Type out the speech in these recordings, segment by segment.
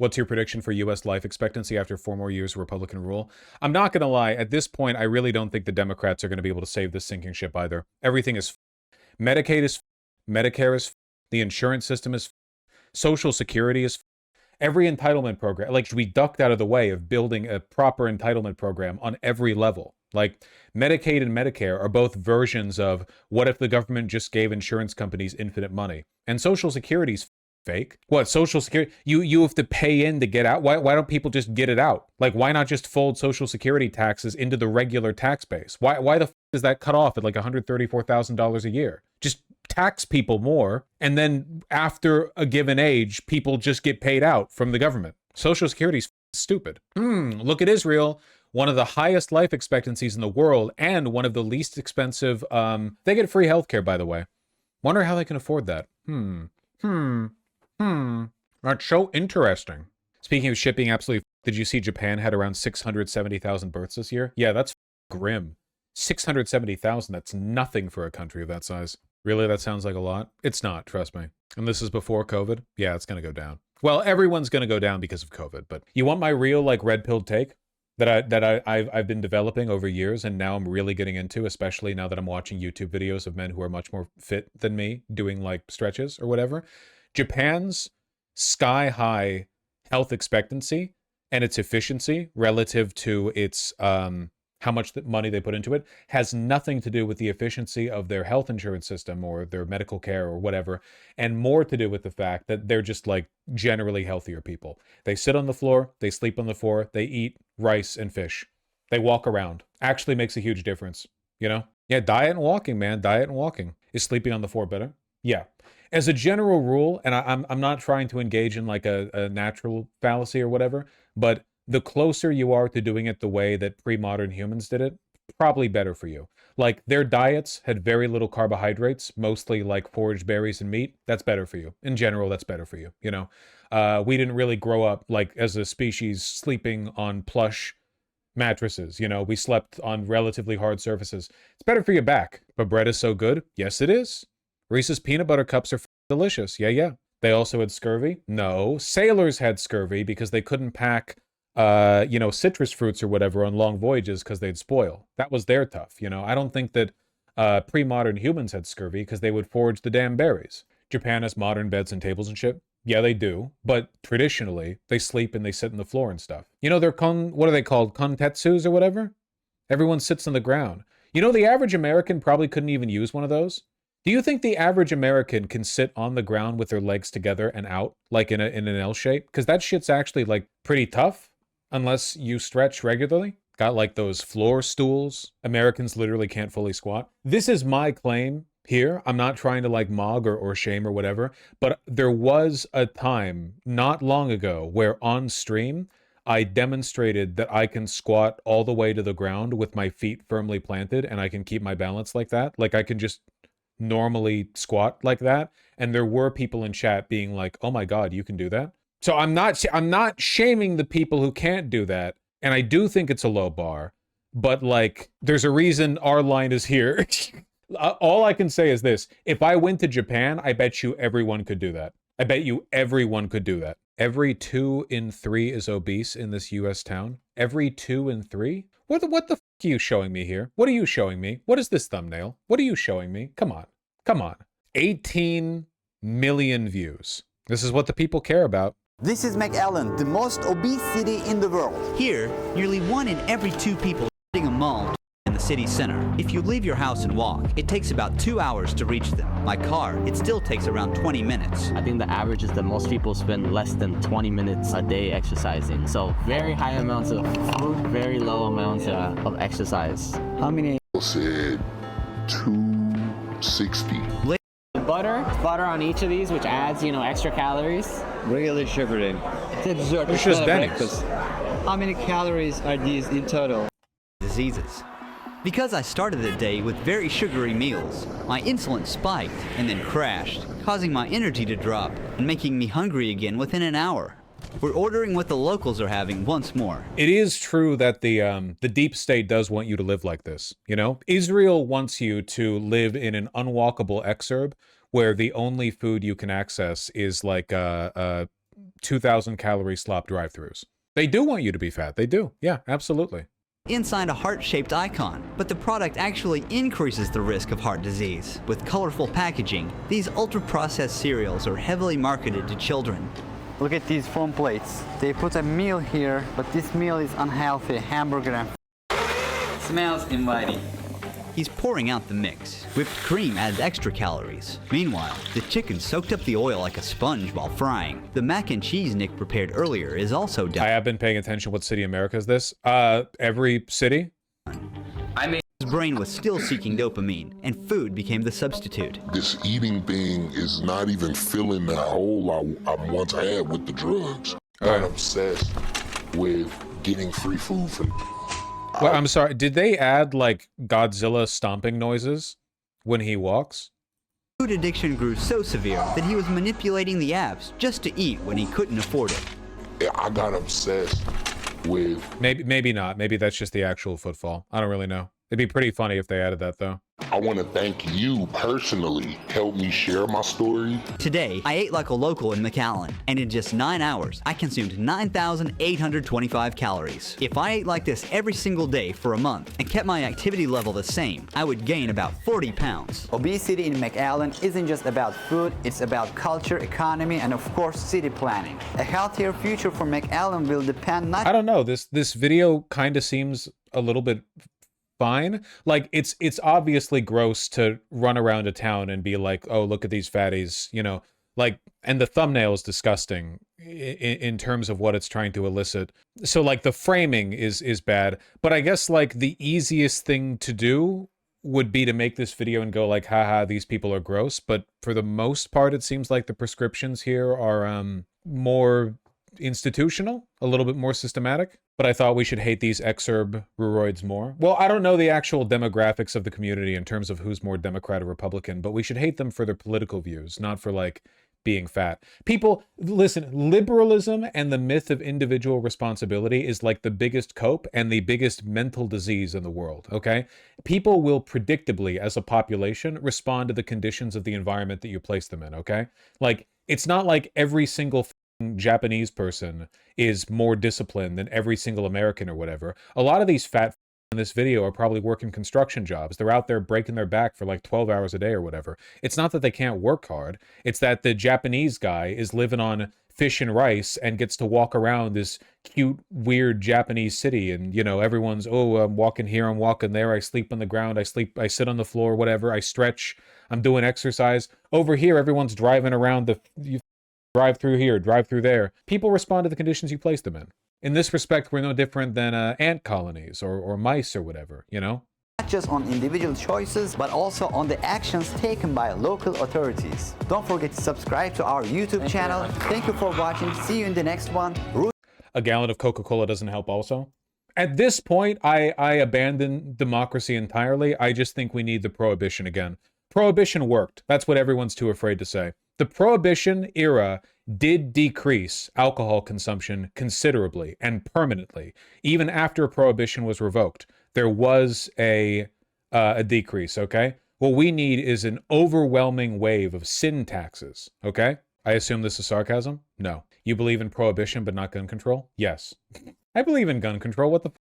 What's your prediction for U.S. life expectancy after 4 more years of Republican rule? I'm not going to lie. At this point, I really don't think the Democrats are going to be able to save this sinking ship either. Everything is Medicaid is Medicare is the insurance system is Social Security is every entitlement program. Like, we ducked out of the way of building a proper entitlement program on every level. Like, Medicaid and Medicare are both versions of what if the government just gave insurance companies infinite money? And Social Security's fake. What, Social Security? You have to pay in to get out? Why don't people just get it out? Like, why not just fold Social Security taxes into the regular tax base? Why the f is that cut off at like $134,000 a year? Just tax people more, and then after a given age, people just get paid out from the government. Social Security's stupid. Look at Israel. One of the highest life expectancies in the world and one of the least expensive. They get free healthcare, by the way. Wonder how they can afford that. That's so interesting. Speaking of shipping, absolutely. Did you see Japan had around 670,000 births this year? Yeah, that's grim. 670,000, that's nothing for a country of that size. Really, that sounds like a lot? It's not, trust me. And this is before COVID? Yeah, it's going to go down. Well, everyone's going to go down because of COVID, but you want my real, like, red-pilled take that I've been developing over years, and now I'm really getting into, especially now that I'm watching YouTube videos of men who are much more fit than me doing, like, stretches or whatever. Japan's sky-high health expectancy and its efficiency relative to its how much money they put into it has nothing to do with the efficiency of their health insurance system or their medical care or whatever, and more to do with the fact that they're just like generally healthier people. They sit on the floor, they sleep on the floor, they eat rice and fish. They walk around. Actually makes a huge difference, you know? Yeah, diet and walking, man. Diet and walking. Is sleeping on the floor better? Yeah. As a general rule, and I'm not trying to engage in like a natural fallacy or whatever, but the closer you are to doing it the way that pre-modern humans did it, probably better for you. Like, their diets had very little carbohydrates, mostly like foraged berries and meat. That's better for you. In general, that's better for you, you know? We didn't really grow up, like, as a species, sleeping on plush mattresses, you know? We slept on relatively hard surfaces. It's better for your back. But bread is so good? Yes, it is. Reese's peanut butter cups are delicious. Yeah, yeah. They also had scurvy? No. Sailors had scurvy because they couldn't pack you know, citrus fruits or whatever on long voyages because they'd spoil. That was their tough, you know. I don't think that pre-modern humans had scurvy because they would forage the damn berries. Japan has modern beds and tables and shit. Yeah, they do. But traditionally, they sleep and they sit on the floor and stuff. You know, they're what are they called? Kontetsus or whatever? Everyone sits on the ground. You know, the average American probably couldn't even use one of those. Do you think the average American can sit on the ground with their legs together and out, like in an L shape? Because that shit's actually, like, pretty tough. Unless you stretch regularly. Got like those floor stools. Americans literally can't fully squat. This is my claim here. I'm not trying to like mog or shame or whatever, but there was a time not long ago where on stream, I demonstrated that I can squat all the way to the ground with my feet firmly planted and I can keep my balance like that. Like, I can just normally squat like that. And there were people in chat being like, oh my God, you can do that? So I'm not shaming the people who can't do that, and I do think it's a low bar, but like, there's a reason our line is here. All I can say is this: if I went to Japan, I bet you everyone could do that. I bet you everyone could do that. Every 2 in 3 is obese in this U.S. town. Every 2 in 3? What the f are you showing me here? What are you showing me? What is this thumbnail? What are you showing me? Come on. Come on. 18 million views. This is what the people care about. This is McAllen, the most obese city in the world. Here, nearly 1 in every 2 people hitting a mall in the city center. If you leave your house and walk, it takes about 2 hours to reach them. By car, it still takes around 20 minutes. I think the average is that most people spend less than 20 minutes a day exercising. So very high amounts of food, very low amounts of exercise. How many? Said 260. Butter on each of these, which adds, you know, extra calories. Regular sugar. It's just Benny's. How many calories are these in total? Diseases. Because I started the day with very sugary meals, my insulin spiked and then crashed, causing my energy to drop and making me hungry again within an hour. We're ordering what the locals are having once more. It is true that the deep state does want you to live like this, you know? Israel wants you to live in an unwalkable exurb where the only food you can access is like 2,000 calorie slop drive-thrus. They do want you to be fat. They do. Yeah, absolutely. inside a heart-shaped icon, but the product actually increases the risk of heart disease. With colorful packaging, these ultra-processed cereals are heavily marketed to children. Look at these foam plates. They put a meal here, but this meal is unhealthy. Hamburger and Smells inviting. He's pouring out the mix. Whipped cream adds extra calories. Meanwhile, the chicken soaked up the oil like a sponge while frying. The mac and cheese Nick prepared earlier is also done. I have been paying attention. What city in America is this? Every city? His brain was still seeking dopamine, and food became the substitute. This eating thing is not even filling that hole I once had with the drugs. I'm obsessed with getting free food from. Well, I'm sorry. Did they add like Godzilla stomping noises when he walks? Food addiction grew so severe that he was manipulating the apps just to eat when he couldn't afford it. I got obsessed with. Maybe not. Maybe that's just the actual footfall. I don't really know. It'd be pretty funny if they added that, though. I want to thank you personally. Help me share my story. Today, I ate like a local in McAllen, and in just 9 hours, I consumed 9,825 calories. If I ate like this every single day for a month and kept my activity level the same, I would gain about 40 pounds. obesity in McAllen isn't just about food, it's about culture, economy, and of course city planning. A healthier future for McAllen will depend not I don't know. This video kind of seems a little bit fine. Like it's obviously gross to run around a town and be like, oh, look at these fatties, you know, like, and the thumbnail is disgusting in terms of what it's trying to elicit. So like the framing is bad, but I guess like the easiest thing to do would be to make this video and go like, haha, these people are gross. But for the most part, it seems like the prescriptions here are more institutional, a little bit more systematic. But I thought we should hate these exurb-ruroids more. Well, I don't know the actual demographics of the community in terms of who's more Democrat or Republican, but we should hate them for their political views, not for, like, being fat. People, listen, liberalism and the myth of individual responsibility is like the biggest cope and the biggest mental disease in the world, okay? People will predictably, as a population, respond to the conditions of the environment that you place them in, okay? Like, it's not like every single Japanese person is more disciplined than every single American or whatever. A lot of these fat in this video are probably working construction jobs. They're out there breaking their back for like 12 hours a day or whatever. It's not that they can't work hard. It's that the Japanese guy is living on fish and rice and gets to walk around this cute, weird Japanese city. And, you know, everyone's, oh, I'm walking here, I'm walking there. I sleep on the ground. I sit on the floor, whatever. I stretch. I'm doing exercise. Over here, everyone's driving around drive through here, drive through there. People respond to the conditions you place them in. In this respect, we're no different than ant colonies or mice or whatever, you know? not just on individual choices, but also on the actions taken by local authorities. Don't forget to subscribe to our YouTube channel. Thank you for watching. See you in the next one. A gallon of Coca-Cola doesn't help also? At this point, I abandon democracy entirely. I just think we need the Prohibition again. Prohibition worked. That's what everyone's too afraid to say. The Prohibition era did decrease alcohol consumption considerably and permanently. Even after Prohibition was revoked, there was a decrease, okay? What we need is an overwhelming wave of sin taxes, okay? I assume this is sarcasm? No. You believe in Prohibition but not gun control? Yes. I believe in gun control. What the f***?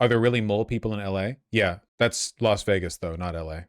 Are there really mole people in LA? Yeah, that's Las Vegas though, not LA.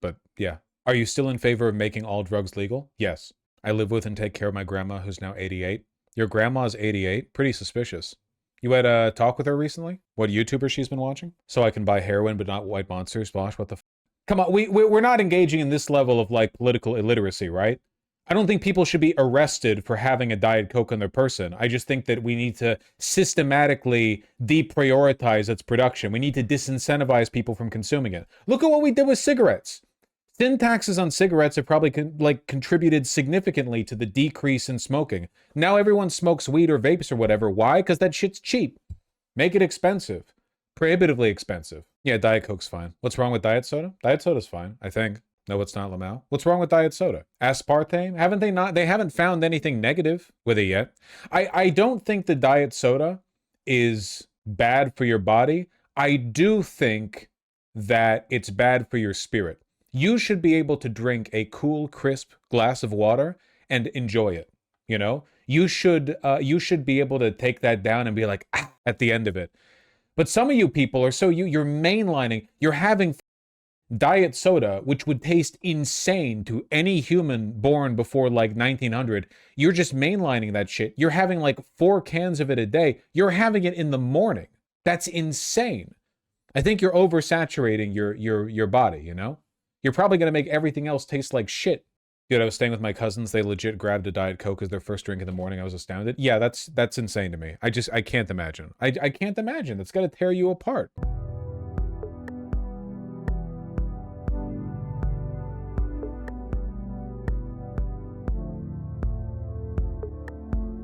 But yeah. Are you still in favor of making all drugs legal? Yes. I live with and take care of my grandma who's now 88. Your grandma's 88? Pretty suspicious. You had a talk with her recently? What YouTuber she's been watching? So I can buy heroin but not white monsters? Vaush, what the f***? Come on, we're not engaging in this level of like political illiteracy, right? I don't think people should be arrested for having a Diet Coke on their person. I just think that we need to systematically deprioritize its production. We need to disincentivize people from consuming it. Look at what we did with cigarettes. Sin taxes on cigarettes have probably contributed significantly to the decrease in smoking. Now everyone smokes weed or vapes or whatever. Why? Because that shit's cheap. Make it expensive. Prohibitively expensive. Yeah, Diet Coke's fine. What's wrong with Diet Soda? Diet Soda's fine, I think. No, it's not, Lamau. What's wrong with Diet Soda? Aspartame? They haven't found anything negative with it yet. I don't think the Diet Soda is bad for your body. I do think that it's bad for your spirit. You should be able to drink a cool, crisp glass of water and enjoy it. you know? You should be able to take that down and be like, ah, at the end of it. But some of you people are so you're mainlining, you're having diet soda, which would taste insane to any human born before like 1900. You're just mainlining that shit. You're having like 4 cans of it a day. You're having it in the morning. That's insane. I think you're oversaturating your body, you know? You're probably going to make everything else taste like shit. Dude, I was staying with my cousins. They legit grabbed a Diet Coke as their first drink in the morning. I was astounded. Yeah, that's insane to me. I can't imagine. I can't imagine. It's going to tear you apart.